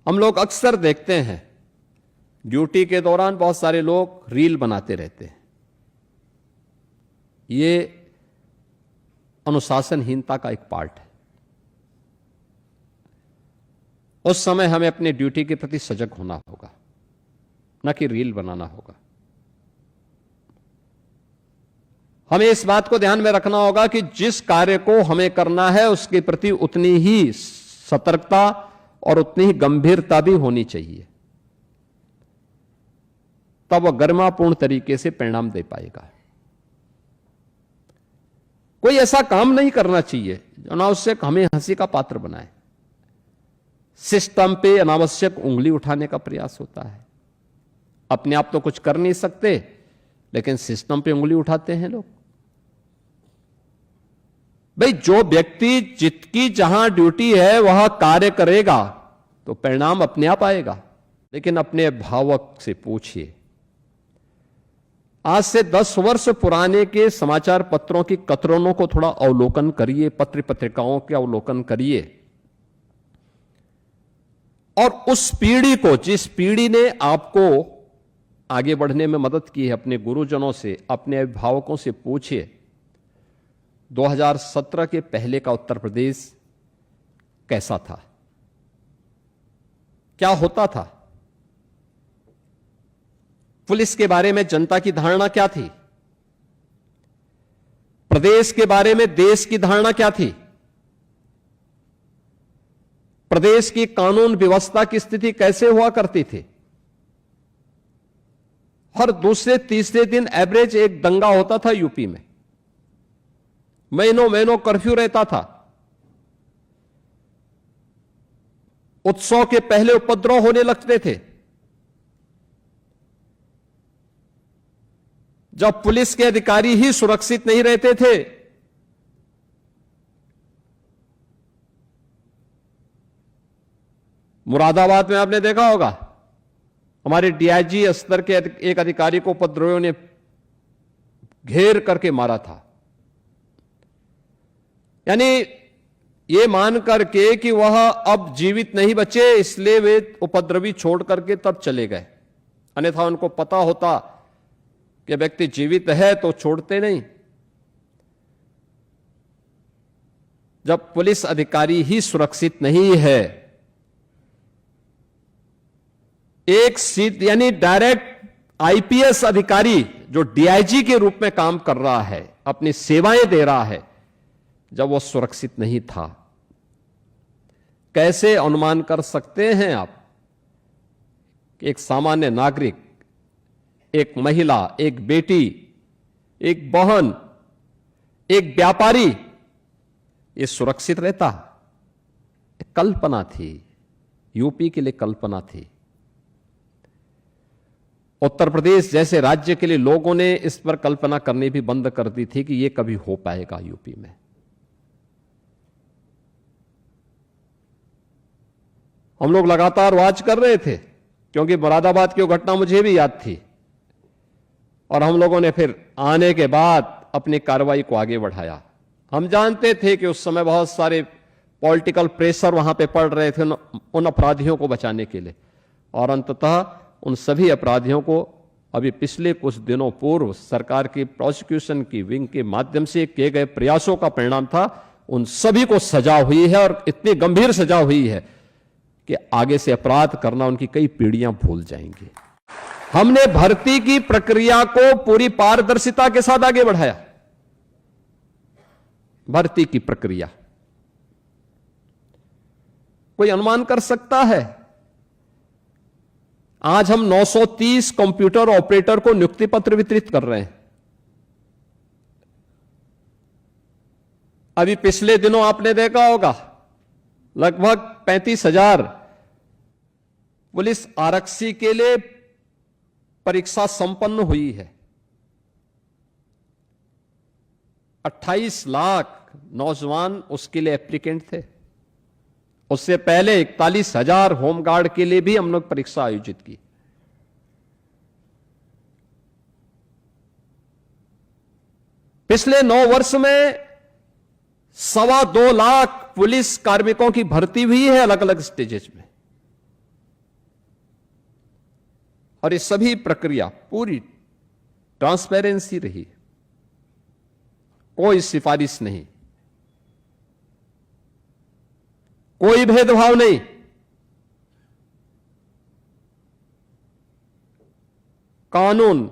हम लोग अक्सर देखते हैं ड्यूटी के दौरान बहुत सारे लोग रील बनाते रहते हैं। ये अनुशासनहीनता का एक पार्ट है। उस समय हमें अपनी ड्यूटी के प्रति सजग होना होगा, न कि रील बनाना होगा। हमें इस बात को ध्यान में रखना होगा कि जिस कार्य को हमें करना है उसके प्रति उतनी ही सतर्कता और उतनी ही गंभीरता भी होनी चाहिए, तब वह गरिमापूर्ण तरीके से परिणाम दे पाएगा। कोई ऐसा काम नहीं करना चाहिए जो अनावश्यक हमें हंसी का पात्र बनाए। सिस्टम पे अनावश्यक उंगली उठाने का प्रयास होता है। अपने आप तो कुछ कर नहीं सकते, लेकिन सिस्टम पे उंगली उठाते हैं लोग। भाई, जो व्यक्ति जिसकी जहां ड्यूटी है वह कार्य करेगा तो परिणाम अपने आप आएगा। लेकिन अपने भावक से पूछिए, आज से 10 वर्ष पुराने के समाचार पत्रों की कतरनों को थोड़ा अवलोकन करिए, पत्र पत्रिकाओं के अवलोकन करिए, और उस पीढ़ी को, जिस पीढ़ी ने आपको आगे बढ़ने में मदद की है, अपने गुरुजनों से, अपने अभिभावकों से पूछिए, 2017 के पहले का उत्तर प्रदेश कैसा था, क्या होता था, पुलिस के बारे में जनता की धारणा क्या थी, प्रदेश के बारे में देश की धारणा क्या थी, प्रदेश की कानून व्यवस्था की स्थिति कैसे हुआ करती थी। हर दूसरे तीसरे दिन एवरेज एक दंगा होता था यूपी में, महीनों महीनों कर्फ्यू रहता था, उत्सव के पहले उपद्रव होने लगते थे। जब पुलिस के अधिकारी ही सुरक्षित नहीं रहते थे, मुरादाबाद में आपने देखा होगा, हमारे डीआईजी स्तर के एक अधिकारी को उपद्रवियों ने घेर करके मारा था। यानी ये मान करके कि वह अब जीवित नहीं बचे, इसलिए वे उपद्रवी छोड़ करके तब चले गए। अन्यथा उनको पता होता कि व्यक्ति जीवित है तो छोड़ते नहीं। जब पुलिस अधिकारी ही सुरक्षित नहीं है, एक सीट यानी डायरेक्ट आईपीएस अधिकारी जो डीआईजी के रूप में काम कर रहा है, अपनी सेवाएं दे रहा है, जब वो सुरक्षित नहीं था, कैसे अनुमान कर सकते हैं आप कि एक सामान्य नागरिक, एक महिला, एक बेटी, एक बहन, एक व्यापारी ये सुरक्षित रहता? कल्पना थी, यूपी के लिए कल्पना थी। उत्तर प्रदेश जैसे राज्य के लिए लोगों ने इस पर कल्पना करनी भी बंद कर दी थी कि यह कभी हो पाएगा यूपी में। हम लोग लगातार वॉच कर रहे थे, क्योंकि मुरादाबाद की वो घटना मुझे भी याद थी, और हम लोगों ने फिर आने के बाद अपनी कार्रवाई को आगे बढ़ाया। हम जानते थे कि उस समय बहुत सारे पॉलिटिकल प्रेशर वहां पे पड़ रहे थे उन अपराधियों को बचाने के लिए, और अंततः उन सभी अपराधियों को अभी पिछले कुछ दिनों पूर्व सरकार की प्रोसिक्यूशन की विंग के माध्यम से किए गए प्रयासों का परिणाम था। उन सभी को सजा हुई है, और इतनी गंभीर सजा हुई है कि आगे से अपराध करना उनकी कई पीढ़ियां भूल जाएंगी। हमने भर्ती की प्रक्रिया को पूरी पारदर्शिता के साथ आगे बढ़ाया। भर्ती की प्रक्रिया कोई अनुमान कर सकता है? आज हम 930 कंप्यूटर ऑपरेटर को नियुक्ति पत्र वितरित कर रहे हैं। अभी पिछले दिनों आपने देखा होगा लगभग 35,000 पुलिस आरक्षी के लिए परीक्षा संपन्न हुई है। 28 लाख नौजवान उसके लिए एप्लीकेंट थे। उससे पहले 41,000 होमगार्ड के लिए भी हम लोग परीक्षा आयोजित की। पिछले 9 वर्ष में 2.25 लाख पुलिस कार्मिकों की भर्ती हुई है अलग अलग स्टेजेस में। और ये सभी प्रक्रिया पूरी ट्रांसपेरेंसी रही, कोई सिफारिश नहीं, कोई भेदभाव नहीं। कानून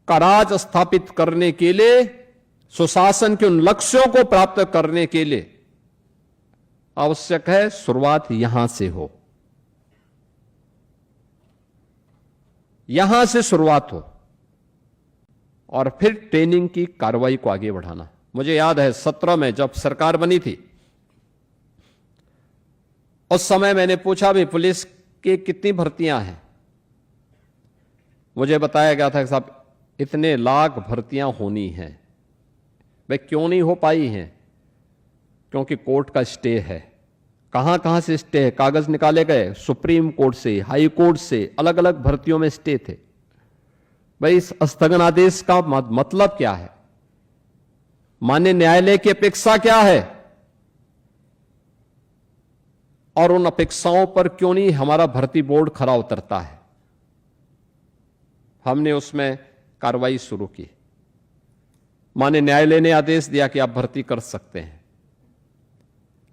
का राज स्थापित करने के लिए, सुशासन के उन लक्ष्यों को प्राप्त करने के लिए आवश्यक है शुरुआत यहां से हो, यहां से शुरुआत हो और फिर ट्रेनिंग की कार्रवाई को आगे बढ़ाना। मुझे याद है 17 में जब सरकार बनी थी, उस समय मैंने पूछा भी पुलिस की कितनी भर्तियां हैं। मुझे बताया गया था कि साहब इतने लाख भर्तियां होनी हैं। भाई क्यों नहीं हो पाई हैं? क्योंकि कोर्ट का स्टे है। कहां कहां से स्टे है? कागज निकाले गए सुप्रीम कोर्ट से, हाई कोर्ट से, अलग अलग भर्तियों में स्टे थे। भाई इस स्थगन आदेश का मतलब क्या है? माननीय न्यायालय की अपेक्षा क्या है? और उन अपेक्षाओं पर क्यों नहीं हमारा भर्ती बोर्ड खरा उतरता है? हमने उसमें कार्रवाई शुरू की। माननीय न्यायालय ने आदेश दिया कि आप भर्ती कर सकते हैं।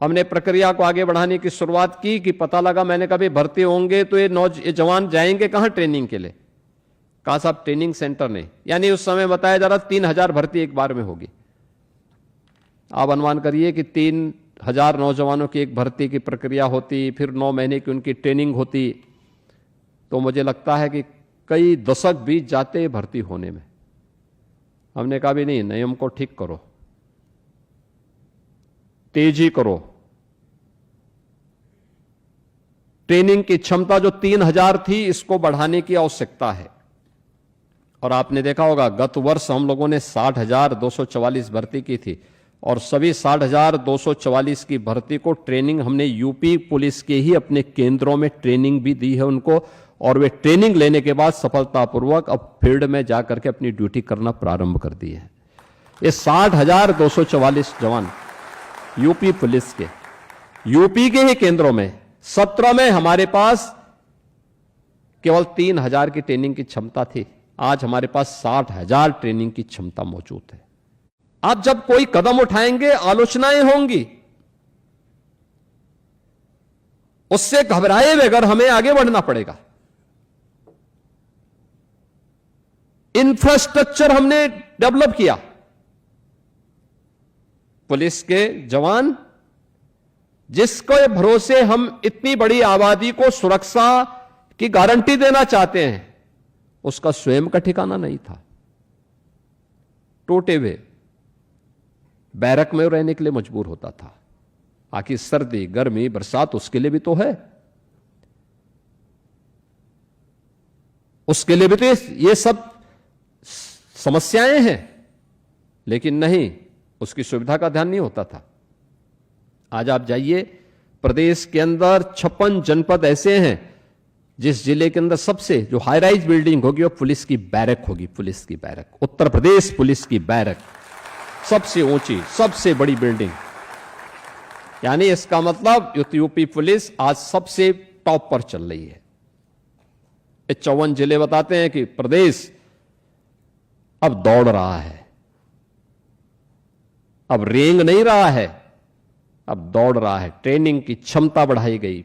हमने प्रक्रिया को आगे बढ़ाने की शुरुआत की कि पता लगा, मैंने कभी भर्ती होंगे तो ये जवान जाएंगे कहां ट्रेनिंग के लिए? कहा साहब ट्रेनिंग सेंटर नहीं। यानी उस समय बताया जा रहा 3000 भर्ती एक बार में होगी। आप अनुमान करिए कि 3000 नौजवानों की एक भर्ती की प्रक्रिया होती, फिर 9 महीने की उनकी ट्रेनिंग होती, तो मुझे लगता है कि कई दशक बीत जाते भर्ती होने में। हमने कहा भी नहीं, नियम को ठीक करो, तेजी करो। ट्रेनिंग की क्षमता जो 3000 थी, इसको बढ़ाने की आवश्यकता है। और आपने देखा होगा गत वर्ष हम लोगों ने 60,244 भर्ती की थी और सभी 60,244 की भर्ती को ट्रेनिंग हमने यूपी पुलिस के ही अपने केंद्रों में ट्रेनिंग भी दी है उनको, और वे ट्रेनिंग लेने के बाद सफलतापूर्वक अब फील्ड में जाकर के अपनी ड्यूटी करना प्रारंभ कर दी है। ये 60,244 जवान यूपी पुलिस के, यूपी के ही केंद्रों में। 17 में हमारे पास केवल 3000 की ट्रेनिंग की क्षमता थी, आज हमारे पास 60,000 ट्रेनिंग की क्षमता मौजूद है। आप जब कोई कदम उठाएंगे आलोचनाएं होंगी, उससे घबराए बगैर हमें आगे बढ़ना पड़ेगा। इंफ्रास्ट्रक्चर हमने डेवलप किया। पुलिस के जवान जिसके भरोसे हम इतनी बड़ी आबादी को सुरक्षा की गारंटी देना चाहते हैं, उसका स्वयं का ठिकाना नहीं था। टूटे हुए बैरक में रहने के लिए मजबूर होता था। आखिर सर्दी गर्मी बरसात उसके लिए भी तो है, उसके लिए भी तो ये सब समस्याएं हैं, लेकिन नहीं, उसकी सुविधा का ध्यान नहीं होता था। आज आप जाइए, प्रदेश के अंदर 56 जनपद ऐसे हैं जिस जिले के अंदर सबसे जो हाई राइज बिल्डिंग होगी वो पुलिस की बैरक होगी। पुलिस की बैरक, उत्तर प्रदेश पुलिस की बैरक, सबसे ऊंची सबसे बड़ी बिल्डिंग। यानी इसका मतलब यूपी पुलिस आज सबसे टॉप पर चल रही है। 54 जिले बताते हैं कि प्रदेश अब दौड़ रहा है, अब रेंग नहीं रहा है, अब दौड़ रहा है। ट्रेनिंग की क्षमता बढ़ाई गई,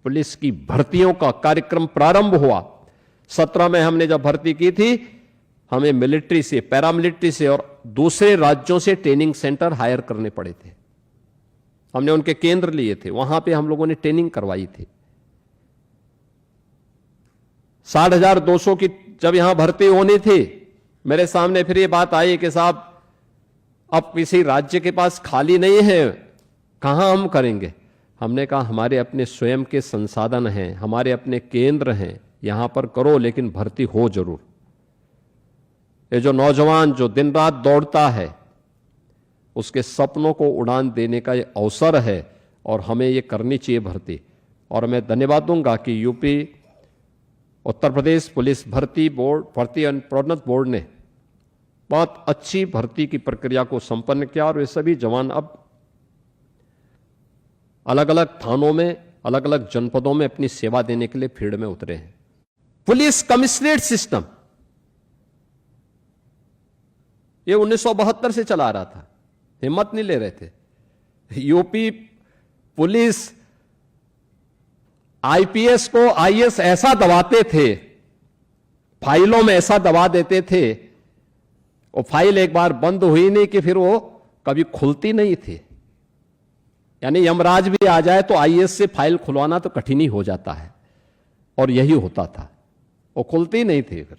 पुलिस की भर्तियों का कार्यक्रम प्रारंभ हुआ। 17 में हमने जब भर्ती की थी, हमें मिलिट्री से, पैरामिलिट्री से और दूसरे राज्यों से ट्रेनिंग सेंटर हायर करने पड़े थे। हमने उनके केंद्र लिए थे, वहां पे हम लोगों ने ट्रेनिंग करवाई थी। 60,200 की जब यहां भर्ती होनी थी, मेरे सामने फिर ये बात आई कि साहब अब किसी राज्य के पास खाली नहीं है, कहां हम करेंगे? हमने कहा हमारे अपने स्वयं के संसाधन हैं, हमारे अपने केंद्र हैं, यहां पर करो, लेकिन भर्ती हो जरूर। ये जो नौजवान जो दिन रात दौड़ता है, उसके सपनों को उड़ान देने का ये अवसर है और हमें ये करनी चाहिए भर्ती। और मैं धन्यवाद दूंगा कि यूपी उत्तर प्रदेश पुलिस भर्ती बोर्ड, भर्ती एवं प्रोन्नत बोर्ड ने बहुत अच्छी भर्ती की प्रक्रिया को संपन्न किया और वे सभी जवान अब अलग अलग थानों में, अलग अलग जनपदों में अपनी सेवा देने के लिए फील्ड में उतरे हैं। पुलिस कमिश्नरेट सिस्टम ये 1972 से चला रहा था, हिम्मत नहीं ले रहे थे। यूपी पुलिस आईपीएस को आईएएस ऐसा दबाते थे, फाइलों में ऐसा दबा देते थे, वो फाइल एक बार बंद हुई नहीं कि फिर वो कभी खुलती नहीं थी। यानी यमराज भी आ जाए तो आईएएस से फाइल खुलवाना तो कठिन ही हो जाता है, और यही होता था, वो खुलती नहीं थी। फिर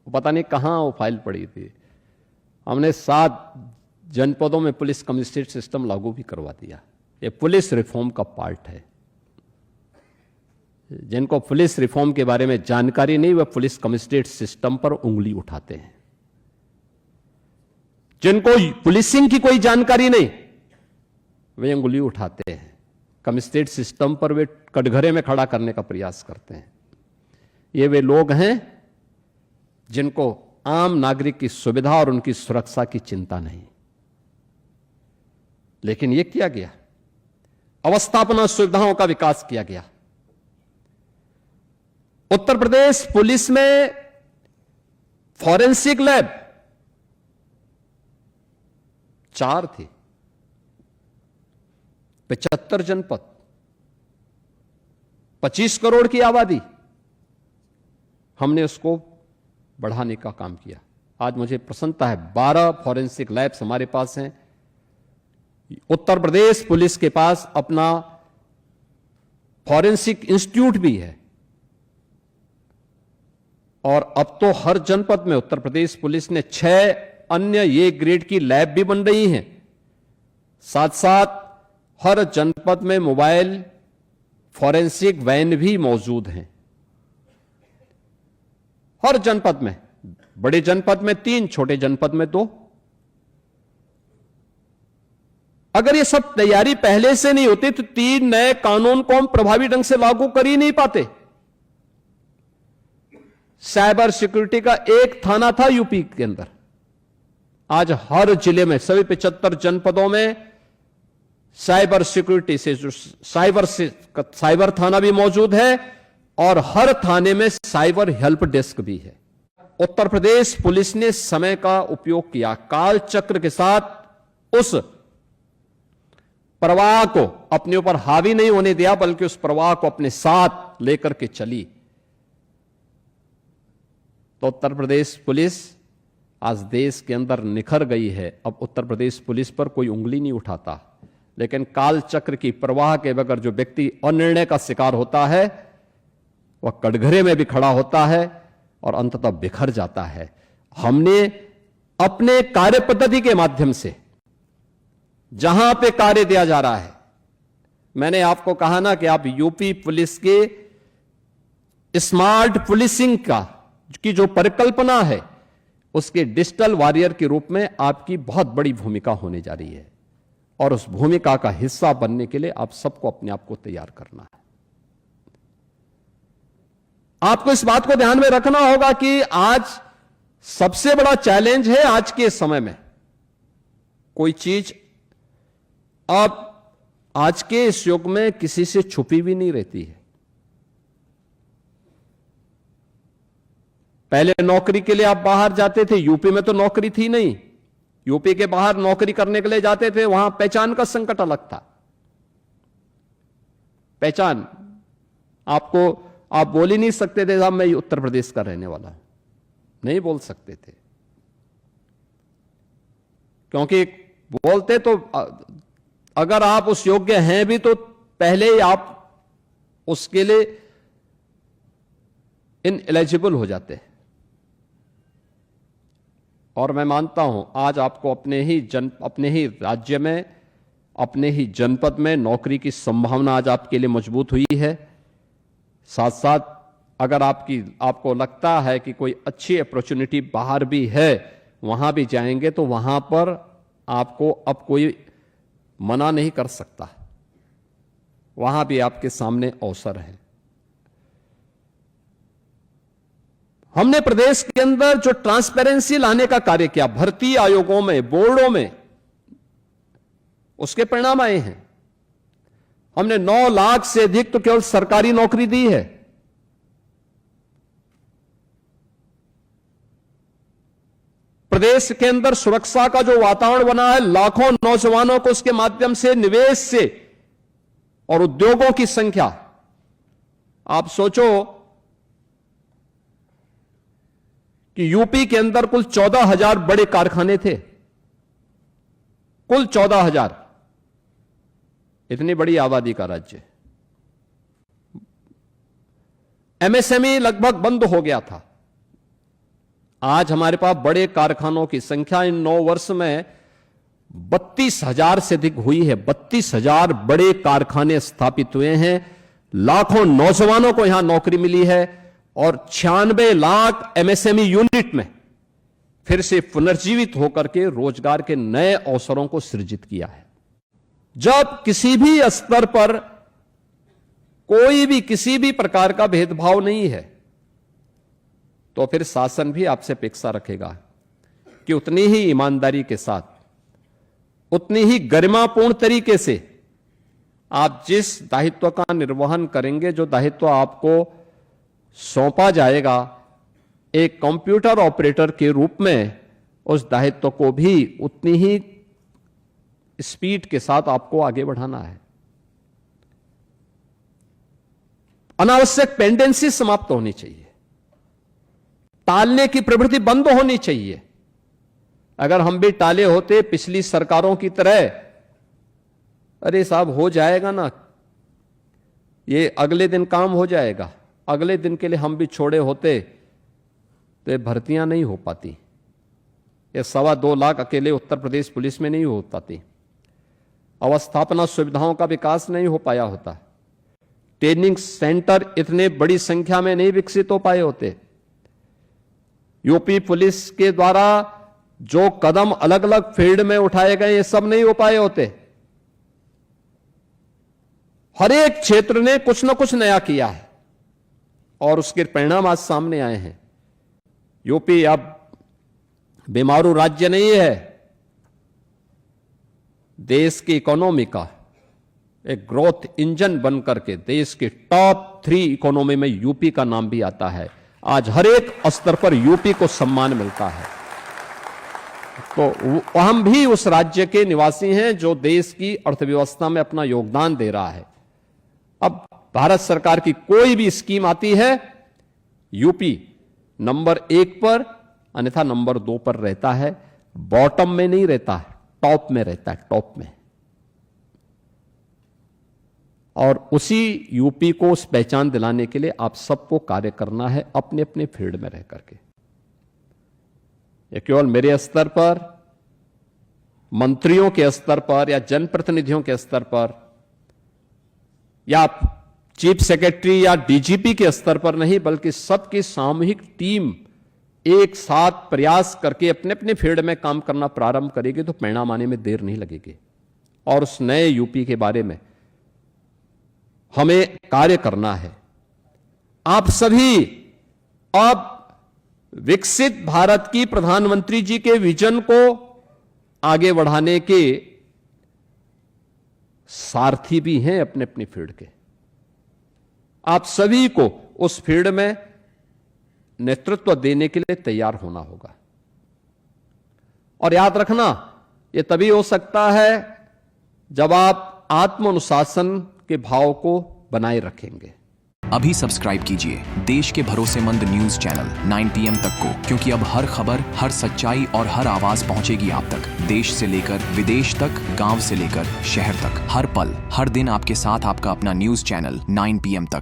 पता नहीं कहां वो फाइल पड़ी थी। हमने 7 जनपदों में पुलिस कमिश्नरेट सिस्टम लागू भी करवा दिया। ये पुलिस रिफॉर्म का पार्ट है। जिनको पुलिस रिफॉर्म के बारे में जानकारी नहीं, वह पुलिस कमिश्नरेट सिस्टम पर उंगली उठाते हैं। जिनको पुलिसिंग की कोई जानकारी नहीं, वे उंगली उठाते हैं। कमिश्नरेट सिस्टम पर वे कटघरे में खड़ा करने का प्रयास करते हैं। ये वे लोग हैं जिनको आम नागरिक की सुविधा और उनकी सुरक्षा की चिंता नहीं। लेकिन यह किया गया, अवस्थापना सुविधाओं का विकास किया गया। उत्तर प्रदेश पुलिस में फॉरेंसिक लैब 4 थी, 75 जनपद, 25 करोड़ की आबादी। हमने उसको बढ़ाने का काम किया। आज मुझे प्रसन्नता है, 12 फॉरेंसिक लैब्स हमारे पास हैं। उत्तर प्रदेश पुलिस के पास अपना फॉरेंसिक इंस्टीट्यूट भी है, और अब तो हर जनपद में उत्तर प्रदेश पुलिस ने 6 अन्य ये ग्रेड की लैब भी बन रही हैं। साथ साथ हर जनपद में मोबाइल फॉरेंसिक वैन भी मौजूद हैं। हर जनपद में, बड़े जनपद में 3, छोटे जनपद में 2। अगर ये सब तैयारी पहले से नहीं होती तो 3 नए कानून को हम प्रभावी ढंग से लागू कर ही नहीं पाते। साइबर सिक्योरिटी का एक थाना था यूपी के अंदर, आज हर जिले में, सभी 75 जनपदों में साइबर सिक्योरिटी से जो साइबर थाना भी मौजूद है, और हर थाने में साइबर हेल्प डेस्क भी है। उत्तर प्रदेश पुलिस ने समय का उपयोग किया, काल चक्र के साथ उस प्रवाह को अपने ऊपर हावी नहीं होने दिया, बल्कि उस प्रवाह को अपने साथ लेकर के चली। तो उत्तर प्रदेश पुलिस आज देश के अंदर निखर गई है। अब उत्तर प्रदेश पुलिस पर कोई उंगली नहीं उठाता, लेकिन काल चक्र की प्रवाह के बगैर जो व्यक्ति अनिर्णय का शिकार होता है, वह कटघरे में भी खड़ा होता है और अंततः बिखर जाता है। हमने अपने कार्य पद्धति के माध्यम से जहां पे कार्य दिया जा रहा है, मैंने आपको कहा ना कि आप यूपी पुलिस के स्मार्ट पुलिसिंग की जो परिकल्पना है, उसके डिजिटल वॉरियर के रूप में आपकी बहुत बड़ी भूमिका होने जा रही है, और उस भूमिका का हिस्सा बनने के लिए आप सबको अपने आप को तैयार करना है। आपको इस बात को ध्यान में रखना होगा कि आज सबसे बड़ा चैलेंज है आज के समय में, कोई चीज अब आज के इस युग में किसी से छुपी भी नहीं रहती है। पहले नौकरी के लिए आप बाहर जाते थे, यूपी में तो नौकरी थी नहीं, यूपी के बाहर नौकरी करने के लिए जाते थे, वहां पहचान का संकट अलग था। पहचान आपको, आप बोल ही नहीं सकते थे साहब मैं उत्तर प्रदेश का रहने वाला हूं, नहीं बोल सकते थे, क्योंकि बोलते तो अगर आप उस योग्य हैं भी तो पहले ही आप उसके लिए इनएलिजिबल हो जाते हैं। और मैं मानता हूं आज आपको अपने ही राज्य में, अपने ही जनपद में नौकरी की संभावना आज आपके लिए मजबूत हुई है। साथ साथ अगर आपको लगता है कि कोई अच्छी अपॉर्चुनिटी बाहर भी है, वहां भी जाएंगे तो वहां पर आपको अब कोई मना नहीं कर सकता, वहां भी आपके सामने अवसर है। हमने प्रदेश के अंदर जो ट्रांसपेरेंसी लाने का कार्य किया, भर्ती आयोगों में, बोर्डों में, उसके परिणाम आए हैं। हमने 9 लाख से अधिक तो केवल सरकारी नौकरी दी है। प्रदेश के अंदर सुरक्षा का जो वातावरण बना है, लाखों नौजवानों को उसके माध्यम से, निवेश से और उद्योगों की संख्या, आप सोचो कि यूपी के अंदर कुल 14,000 बड़े कारखाने थे, कुल 14,000। इतनी बड़ी आबादी का राज्य। एमएसएमई लगभग बंद हो गया था। आज हमारे पास बड़े कारखानों की संख्या इन 9 वर्ष में 32,000 से अधिक हुई है। 32,000 बड़े कारखाने स्थापित हुए हैं, लाखों नौजवानों को यहां नौकरी मिली है और 96 लाख एमएसएमई यूनिट में फिर से पुनर्जीवित होकर के रोजगार के नए अवसरों को सृजित किया है। जब किसी भी स्तर पर कोई भी किसी भी प्रकार का भेदभाव नहीं है, तो फिर शासन भी आपसे अपेक्षा रखेगा कि उतनी ही ईमानदारी के साथ, उतनी ही गरिमापूर्ण तरीके से आप जिस दायित्व का निर्वहन करेंगे, जो दायित्व आपको सौंपा जाएगा, एक कंप्यूटर ऑपरेटर के रूप में उस दायित्व को भी उतनी ही स्पीड के साथ आपको आगे बढ़ाना है। अनावश्यक पेंडेंसी समाप्त होनी चाहिए, टालने की प्रवृत्ति बंद होनी चाहिए। अगर हम भी टाले होते पिछली सरकारों की तरह, अरे साहब हो जाएगा ना, ये अगले दिन काम हो जाएगा, अगले दिन के लिए हम भी छोड़े होते तो ये भर्तियां नहीं हो पाती, ये 2.25 लाख अकेले उत्तर प्रदेश पुलिस में नहीं हो पाती, अवस्थापना सुविधाओं का विकास नहीं हो पाया होता, ट्रेनिंग सेंटर इतने बड़ी संख्या में नहीं विकसित हो पाए होते, यूपी पुलिस के द्वारा जो कदम अलग अलग फील्ड में उठाए गए ये सब नहीं हो पाए होते। हर एक क्षेत्र ने कुछ ना कुछ नया किया है और उसके परिणाम आज सामने आए हैं। यूपी अब बेमारू राज्य नहीं है, देश की इकोनॉमी का एक ग्रोथ इंजन बनकर के देश के टॉप 3 इकोनॉमी में यूपी का नाम भी आता है। आज हर एक स्तर पर यूपी को सम्मान मिलता है। तो हम भी उस राज्य के निवासी हैं जो देश की अर्थव्यवस्था में अपना योगदान दे रहा है। अब भारत सरकार की कोई भी स्कीम आती है, यूपी नंबर 1 पर अन्यथा नंबर 2 पर रहता है, बॉटम में नहीं रहता है, टॉप में रहता है, टॉप में। और उसी यूपी को उस पहचान दिलाने के लिए आप सबको कार्य करना है अपने अपने फील्ड में रह करके। ये केवल मेरे स्तर पर, मंत्रियों के स्तर पर या जनप्रतिनिधियों के स्तर पर या चीफ सेक्रेटरी या डीजीपी के स्तर पर नहीं, बल्कि सबकी सामूहिक टीम एक साथ प्रयास करके अपने अपने फील्ड में काम करना प्रारंभ करेगी तो परिणाम आने में देर नहीं लगेगी। और उस नए यूपी के बारे में हमें कार्य करना है। आप सभी अब विकसित भारत की प्रधानमंत्री जी के विजन को आगे बढ़ाने के सारथी भी हैं अपने अपनी फील्ड के। आप सभी को उस फील्ड में नेतृत्व देने के लिए तैयार होना होगा। और याद रखना, यह तभी हो सकता है जब आप आत्म अनुशासन के भाव को बनाए रखेंगे। अभी सब्सक्राइब कीजिए देश के भरोसेमंद न्यूज चैनल 9 PM तक को, क्योंकि अब हर खबर, हर सच्चाई और हर आवाज पहुंचेगी आप तक। देश से लेकर विदेश तक, गांव से लेकर शहर तक, हर पल, हर दिन आपके साथ आपका अपना न्यूज चैनल 9 PM तक।